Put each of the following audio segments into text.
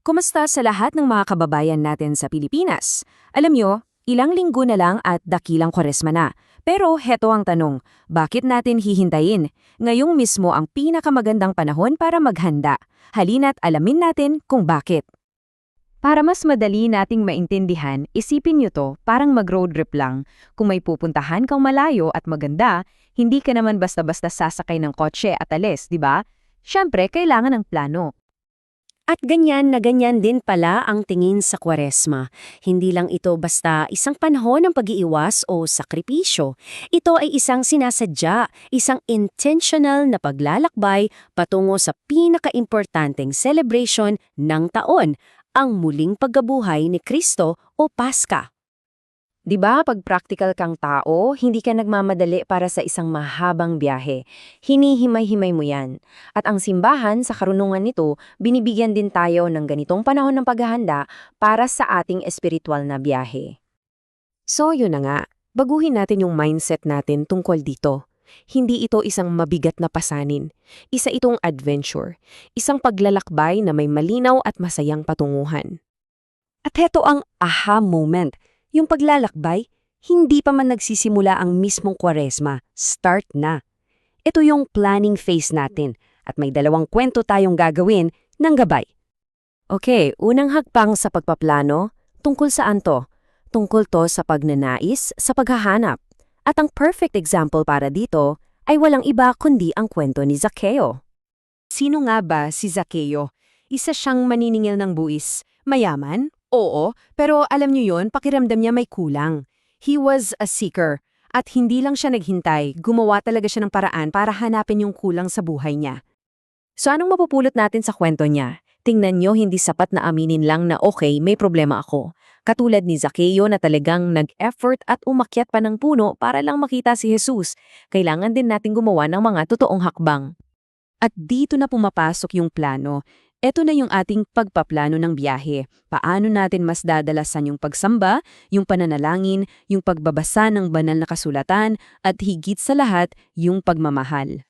Kumusta sa lahat ng mga kababayan natin sa Pilipinas? Alam nyo, ilang linggo na lang at dakilang Kwaresma na. Pero heto ang tanong, bakit natin hihintayin? Ngayong mismo ang pinakamagandang panahon para maghanda. Halina't alamin natin kung bakit. Para mas madali nating maintindihan, isipin nyo to parang mag-road trip lang. Kung may pupuntahan kang malayo at maganda, hindi ka naman basta-basta sasakay ng kotse at alis, di ba? Siyempre, kailangan ng plano. At ganyan na ganyan din pala ang tingin sa Kwaresma. Hindi lang ito basta isang panahon ng pag-iiwas o sakripisyo. Ito ay isang sinasadya, isang intentional na paglalakbay patungo sa pinaka-importanteng celebration ng taon, ang muling pagkabuhay ni Kristo o Paska. 'Di ba, pag practical kang tao, hindi ka nagmamadali para sa isang mahabang biyahe. Hinihimay-himay mo 'yan. At ang simbahan sa karunungan nito, binibigyan din tayo ng ganitong panahon ng paghahanda para sa ating espiritual na biyahe. So, yun na nga. Baguhin natin yung mindset natin tungkol dito. Hindi ito isang mabigat na pasanin. Isa itong adventure. Isang paglalakbay na may malinaw at masayang patunguhan. At heto ang aha moment. Yung paglalakbay, hindi pa man nagsisimula ang mismong Kwaresma, start na. Ito yung planning phase natin at may dalawang kwento tayong gagawin ng gabay. Okay, unang hakbang sa pagpaplano, tungkol saan to? Tungkol to sa pagnanais, sa paghahanap. At ang perfect example para dito ay walang iba kundi ang kwento ni Zaccheo. Sino nga ba si Zaccheo? Isa siyang maniningil ng buwis. Mayaman? Oo, pero alam niyo yon, pakiramdam niya may kulang. He was a seeker. At hindi lang siya naghintay, gumawa talaga siya ng paraan para hanapin yung kulang sa buhay niya. So anong mapupulot natin sa kwento niya? Tingnan niyo, hindi sapat na aminin lang na okay, may problema ako. Katulad ni Zaccheo na talagang nag-effort at umakyat pa ng puno para lang makita si Jesus. Kailangan din natin gumawa ng mga totoong hakbang. At dito na pumapasok yung plano. Ito na yung ating pagpaplano ng biyahe. Paano natin mas dadalasan yung pagsamba, yung pananalangin, yung pagbabasa ng banal na kasulatan, at higit sa lahat, yung pagmamahal.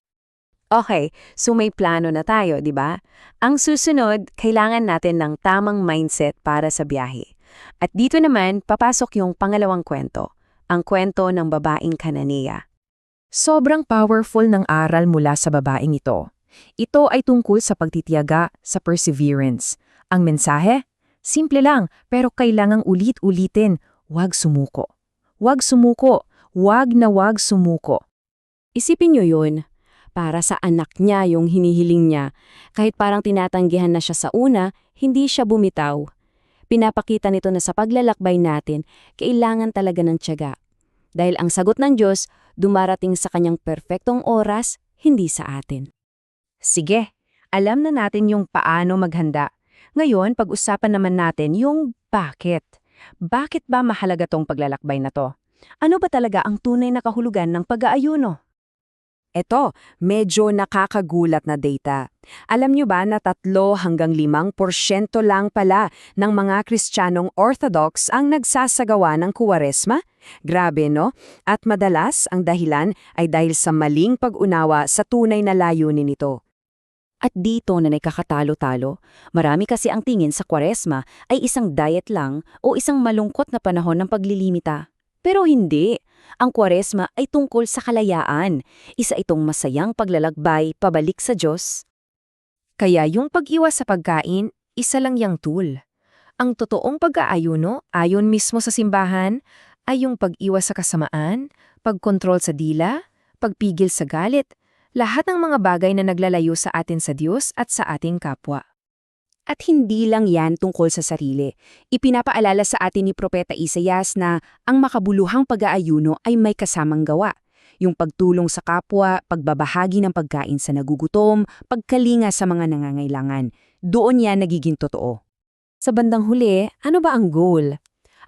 Okay, so may plano na tayo, di ba? Ang susunod, kailangan natin ng tamang mindset para sa biyahe. At dito naman, papasok yung pangalawang kwento, ang kwento ng babaeng Kananea. Sobrang powerful ng aral mula sa babaeng ito. Ito ay tungkol sa pagtitiyaga, sa perseverance. Ang mensahe? Simple lang, pero kailangang ulit-ulitin. Huwag sumuko. Huwag sumuko. Huwag na huwag sumuko. Isipin niyo yun, para sa anak niya yung hinihiling niya. Kahit parang tinatanggihan na siya sa una, hindi siya bumitaw. Pinapakita nito na sa paglalakbay natin, kailangan talaga ng tiyaga. Dahil ang sagot ng Diyos, dumarating sa kanyang perpektong oras, hindi sa atin. Sige, alam na natin yung paano maghanda. Ngayon, pag-usapan naman natin yung bakit. Bakit ba mahalaga tong paglalakbay na to? Ano ba talaga ang tunay na kahulugan ng pag-aayuno? Eto, medyo nakakagulat na data. Alam nyo ba na 3 hanggang 5% lang pala ng mga Kristiyanong Orthodox ang nagsasagawa ng Kwaresma? Grabe, no? At madalas, ang dahilan ay dahil sa maling pag-unawa sa tunay na layunin nito. At dito na nakakatalo-talo, marami kasi ang tingin sa Kwaresma ay isang diet lang o isang malungkot na panahon ng paglilimita. Pero hindi. Ang Kwaresma ay tungkol sa kalayaan. Isa itong masayang paglalagbay pabalik sa Diyos. Kaya yung pag-iwas sa pagkain, isa lang yang tool. Ang totoong pag-aayuno, ayon mismo sa simbahan, ay yung pag-iwas sa kasamaan, pagkontrol sa dila, pagpigil sa galit, lahat ng mga bagay na naglalayo sa atin sa Diyos at sa ating kapwa. At hindi lang yan tungkol sa sarili. Ipinapaalala sa atin ni Propeta Isaias na ang makabuluhang pag-aayuno ay may kasamang gawa. Yung pagtulong sa kapwa, pagbabahagi ng pagkain sa nagugutom, pagkalinga sa mga nangangailangan. Doon yan nagiging totoo. Sa bandang huli, ano ba ang goal?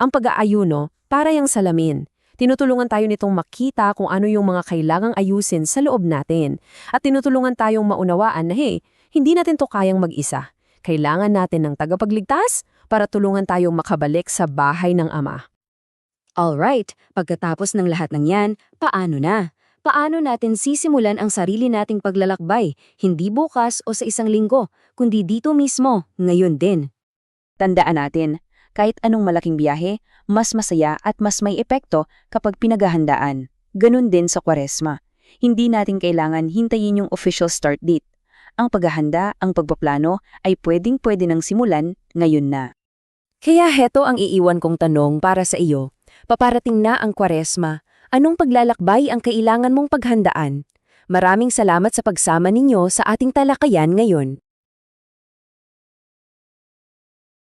Ang pag-aayuno, para yung salamin. Tinutulungan tayo nitong makita kung ano yung mga kailangang ayusin sa loob natin. At tinutulungan tayong maunawaan na hindi natin to kayang mag-isa. Kailangan natin ng tagapagligtas para tulungan tayong makabalik sa bahay ng Ama. Alright, pagkatapos ng lahat ng yan, paano na? Paano natin sisimulan ang sarili nating paglalakbay, hindi bukas o sa isang linggo, kundi dito mismo, ngayon din? Tandaan natin, kahit anong malaking biyahe, mas masaya at mas may epekto kapag pinaghahandaan. Ganun din sa Kwaresma. Hindi natin kailangan hintayin yung official start date. Ang paghahanda, ang pagpaplano ay pwedeng-pwede nang simulan ngayon na. Kaya heto ang iiwan kong tanong para sa iyo. Paparating na ang Kwaresma. Anong paglalakbay ang kailangan mong paghandaan? Maraming salamat sa pagsama ninyo sa ating talakayan ngayon.